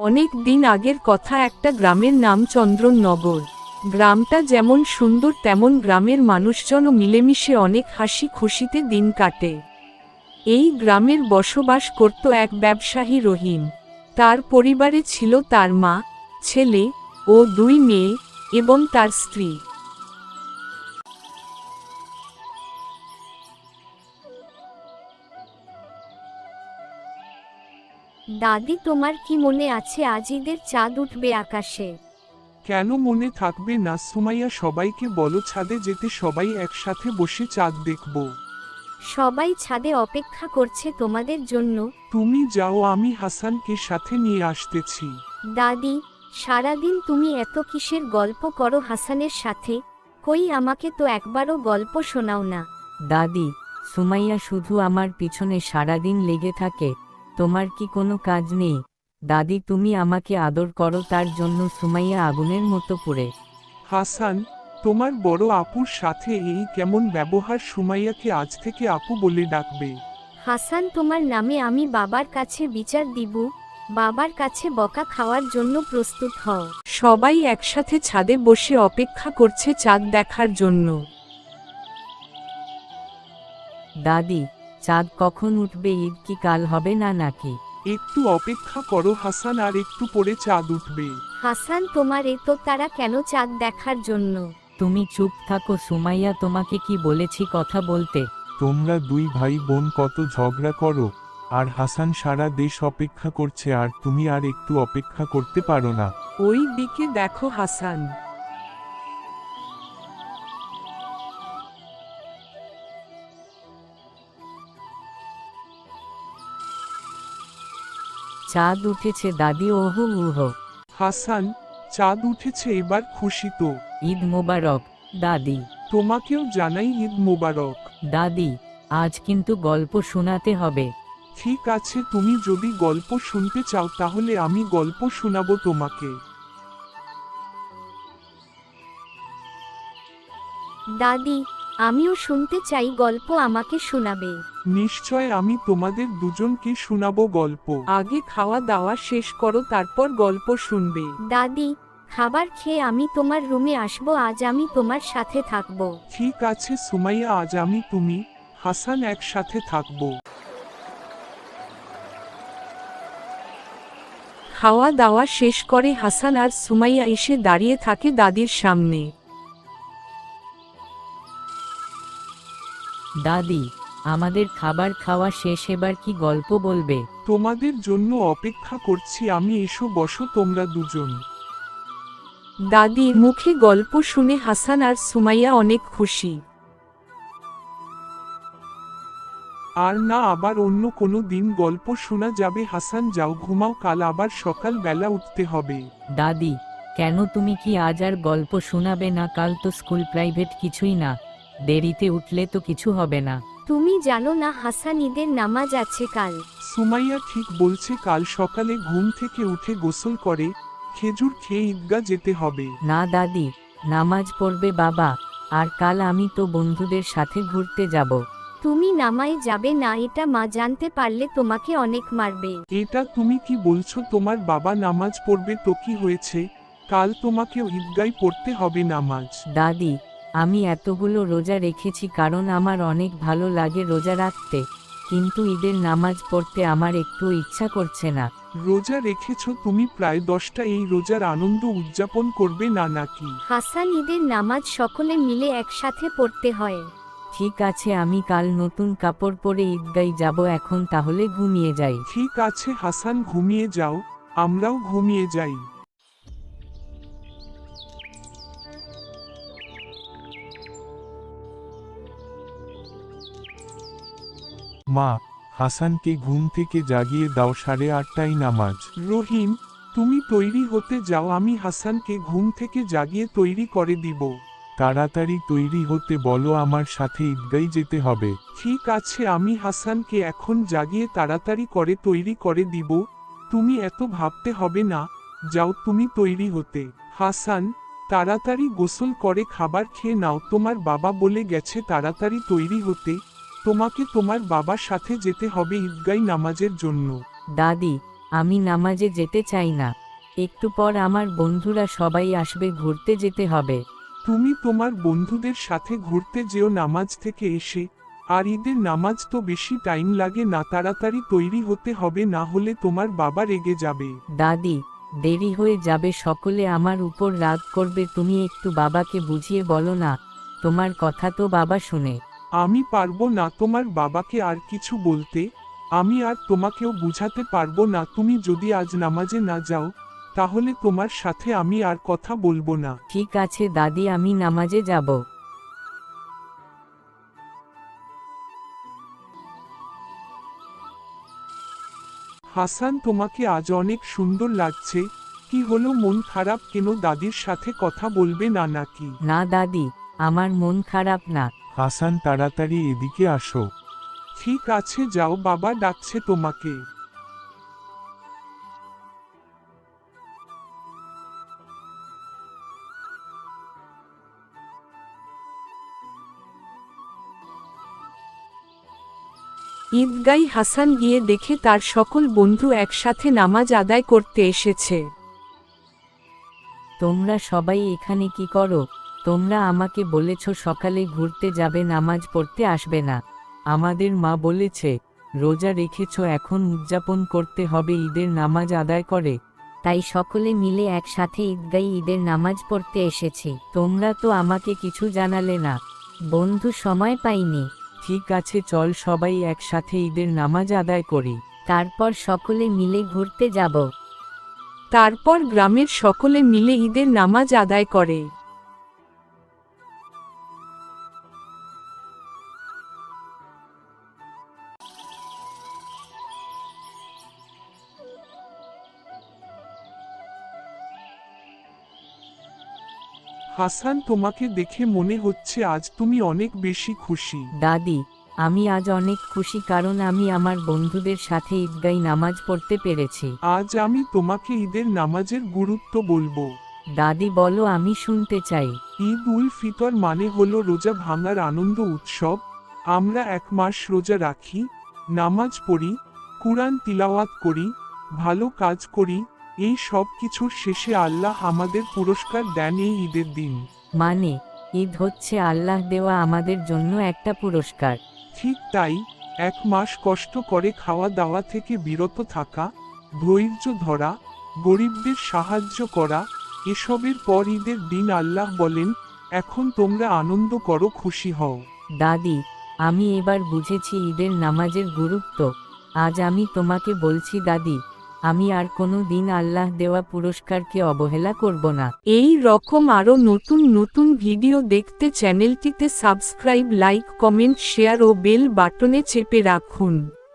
অনেক দিন আগের কথা, একটা গ্রামের নাম চন্দ্রনগর। গ্রামটা যেমন সুন্দর তেমন গ্রামের মানুষজনও মিলেমিশে অনেক হাসি খুশিতে দিন কাটে। এই গ্রামের বসবাস করত এক ব্যবসায়ী রহিম। তার পরিবারে ছিল তার মা, ছেলে ও 2 মেয়ে এবং তার স্ত্রী। দাদি, তোমার কি মনে আছে আজ ঈদের চাঁদ উঠবে আকাশে? কেন মনে থাকবে না সুমাইয়া, সবাইকে বলো ছাদে যেতে, সবাই একসাথে বসে চাঁদ দেখব। সবাই ছাদে অপেক্ষা করছে তোমাদের জন্য। তুমি যাও, আমি হাসানকে সাথে নিয়ে আসতেছি। দাদি, সারাদিন তুমি এত কিসের গল্প করো হাসানের সাথে? কই, আমাকে তো একবারও গল্প শোনাও না। দাদি, সুমাইয়া শুধু আমার পিছনে সারাদিন লেগে থাকে। তোমার কি কোনো কাজ নেই? দাদি, তুমি আমাকে আদর করো, তার জন্য সুমাইয়া আগুনের মতো পুড়ে। হাসান, তোমার বড় আপুর সাথে এই কেমন ব্যবহার? সুমাইয়াকে আজ থেকে আপু বলে ডাকবে। হাসান, তোমার নামে আমি বাবার কাছে বিচার দিব। বাবার কাছে বকা খাওয়ার জন্য প্রস্তুত হও। সবাই একসাথে ছাদে বসে অপেক্ষা করছে চাঁদ দেখার জন্য। দাদি, চাঁদ কখন উঠবে? ঈদ কি কাল হবে না নাকি? একটু অপেক্ষা করো হাসান, আর একটু পরে চাঁদ উঠবে। হাসান, তোমার এত তারা কেন চাঁদ দেখার জন্য? তুমি চুপ থাকো সুমাইয়া, তোমাকে কি বলেছি কথা বলতে? তোমরা 2 ভাই বোন কত ঝগড়া করো, আর হাসান সারা দেশ অপেক্ষা করছে, আর তুমি আর একটু অপেক্ষা করতে পারো না? ওই দিকে দেখো হাসান। চাঁদ উঠেছে দাদি, ওহো উহো। হাসান, চাঁদ উঠেছে, এবার খুশি তো? ঈদ মোবারক দাদি। তোমাকেও জানাই ঈদ মোবারক। দাদি, আজ কিন্তু গল্প শোনাতে হবে। ঠিক আছে, তুমি যদি গল্প শুনতে চাও তাহলে আমি গল্প শোনাবো তোমাকে। দাদি, আমিও শুনতে চাই গল্প, আমাকে শোনাবে? নিশ্চয়, আমি তোমাদের দুজনকে শোনাবো গল্প। আগে খাওয়া দাওয়া শেষ করো, তারপর গল্প শুনবে। দাদি, খাবার খেয়ে আমি তোমার রুমে আসবো, আজ আমি তোমার সাথে থাকবো। ঠিক আছে সুমাইয়া, আজ আমি তুমি হাসান একসাথে থাকবো। খাওয়া দাওয়া শেষ করে হাসান আর সুমাইয়া এসে দাঁড়িয়ে থাকে দাদির সামনে। দাদি, আমাদের খাবার খাওয়া শেষ, এবার কি গল্প বলবে? তোমাদের জন্য অপেক্ষা করছি আমি, এসো বসো তোমরা দুজন। দাদির মুখে গল্প শুনে হাসান আর সুমাইয়া অনেক খুশি। আর না, আবার অন্য কোনো দিন গল্প শোনা যাবে। হাসান যাও, ঘুমাও, কাল আবার সকাল বেলা উঠতে হবে। দাদি, কেন তুমি কি আজ আর গল্প শোনাবে না? কাল তো স্কুল, প্রাইভেট কিছুই না। দেরিতে উঠলে তো কিছু হবে না। তুমি জানো না হাসান, ঈদের নামাজ আছে কাল। সুমাইয়া ঠিক বলছে, কাল সকালে ঘুম থেকে উঠে গোসল করে খেজুর খেয়ে ঈদগাহ যেতে হবে। না দাদি, নামাজ পড়বে বাবা, আর কাল আমি তো বন্ধুদের সাথে ঘুরতে যাব। তুমি নামায় যাবে না, এটা মা জানতে পারলে তোমাকে অনেক মারবে। এটা তুমি কি বলছো? তোমার বাবা নামাজ পড়বে তো কি হয়েছে? কাল তোমাকেও ঈদগায় পড়তে হবে নামাজ। দাদি, আমি এতগুলো রোজা রেখেছি কারণ আমার অনেক ভালো লাগে রোজা রাখতে, কিন্তু ঈদের নামাজ পড়তে আমার একটু ইচ্ছা করছে না। রোজা রেখেছো তুমি প্রায় 10টা, এই রোজার আনন্দ উদযাপন করবে না নাকি? হাসান, ঈদের নামাজ সকলে মিলে একসাথে পড়তে হয়। ঠিক আছে, আমি কাল নতুন কাপড় পরে ঈদগায় যাব, এখন তাহলে ঘুমিয়ে যাই। ঠিক আছে হাসান, ঘুমিয়ে যাও, আমরাও ঘুমিয়ে যাই। মা, হাসানকে ঘুম থেকে জাগিয়ে দাও, 8:30টায় নামাজ। রহিম, তুমি তৈরি হতে যাও, আমি হাসানকে ঘুম থেকে জাগিয়ে তৈরি করে দিব। তাড়াতাড়ি তৈরি হতে বলো, আমার সাথে ঈদগায় যেতে হবে। ঠিক আছে, আমি হাসানকে এখন জাগিয়ে তাড়াতাড়ি করে তৈরি করে দিব। তুমি এত ভাবতে হবে না, যাও তুমি তৈরি হতে। হাসান, তাড়াতাড়ি গোসল করে খাবার খেয়ে নাও, তোমার বাবা বলে গেছে তাড়াতাড়ি তৈরি হতে। তোমাকে তোমার বাবার সাথে যেতে হবে ঈদগায় নামাজের জন্য। দাদি, আমি নামাজে যেতে চাই না। একটু পর আমার বন্ধুরা সবাই আসবে, ঘুরতে যেতে হবে। তুমি তোমার বন্ধুদের সাথে ঘুরতে যেও নামাজ থেকে এসে। আর ঈদের নামাজ তো বেশি টাইম লাগে না, তাড়াতাড়ি তৈরি হতে হবে, না হলে তোমার বাবা রেগে যাবে। দাদি, দেরি হয়ে যাবে, সকলে আমার উপর রাগ করবে, তুমি একটু বাবাকে বুঝিয়ে বলো না, তোমার কথা তো বাবা শুনে। আমি পারবো না তোমার বাবাকে আর কিছু বলতে, আমি আর তোমাকেও বুঝাতে পারবো না। তুমি যদি আজ নামাজে না যাও, তাহলে তোমার সাথে আমি আর কথা বলবো না। ঠিক আছে দাদি, আমি নামাজে যাব। হাসান, তোমাকে আজ অনেক সুন্দর লাগছে। কি হলো, মন খারাপ কেন? দাদির সাথে কথা বলবে না নাকি? না দাদি, আমার মন খারাপ না। হাসান, তাড়াতাড়ি এদিকে আসো। ঠিক আছে, যাও, বাবা ডাকছে তোমাকে। ঈদগাঁয়ে হাসান গিয়ে দেখে তার সকল বন্ধু একসাথে নামাজ আদায় করতে এসেছে। তোমরা সবাই এখানে কি করো? তোমরা আমাকে বলেছ সকালে ঘুরতে যাবে, নামাজ পড়তে আসবে না। আমাদের মা বলেছে রোজা রেখেছ, এখন উদযাপন করতে হবে, ঈদের নামাজ আদায় করে। তাই সকলে মিলে একসাথে ঈদগাঁয়ে ঈদের নামাজ পড়তে এসেছি। তোমরা তো আমাকে কিছু জানালে না। বন্ধু, সময় পাইনি। ঠিক আছে, চল সবাই একসাথে ঈদের নামাজ আদায় করি। তারপর সকলে মিলে ঘুরতে যাব। তারপর গ্রামের সকলে মিলে ঈদের নামাজ আদায় করে। হাসান, তোমাকে দেখে মনে হচ্ছে আজ তুমি অনেক বেশি খুশি। দাদি, আমি আজ অনেক খুশি, কারণ আমি আমার বন্ধুদের সাথে ঈদগাঁয়ে নামাজ পড়তে পেরেছি। আজ আমি তোমাকে ঈদের নামাজের গুরুত্ব বলবো। দাদি বলো, আমি শুনতে চাই। ঈদ উল ফিতর মানে হলো রোজা ভাঙার আনন্দ উৎসব। আমরা 1 মাস রোজা রাখি, নামাজ পড়ি, কুরআন তিলাওয়াত করি, ভালো কাজ করি। এই সব কিছুর শেষে আল্লাহ আমাদের পুরস্কার দেন এই ঈদের দিন। মানে ঈদ হচ্ছে আল্লাহ দেওয়া আমাদের জন্য একটা পুরস্কার। ঠিক তাই, 1 মাস কষ্ট করে খাওয়া দাওয়া থেকে বিরত থাকা, ধৈর্য ধরা, গরিবদের সাহায্য করা, এসবের পর ঈদের দিন আল্লাহ বলেন, এখন তোমরা আনন্দ করো, খুশি হও। দাদি, আমি এবার বুঝেছি ঈদের নামাজের গুরুত্ব। আজ আমি তোমাকে বলছি দাদি, আমি আর কোনো দিন আল্লাহ দেওয়া পুরস্কারকে অবহেলা করব না। এই রকম আরও নতুন নতুন ভিডিও দেখতে চ্যানেলটিতে সাবস্ক্রাইব, লাইক, কমেন্ট, শেয়ার ও বেল বাটনে চেপে রাখুন।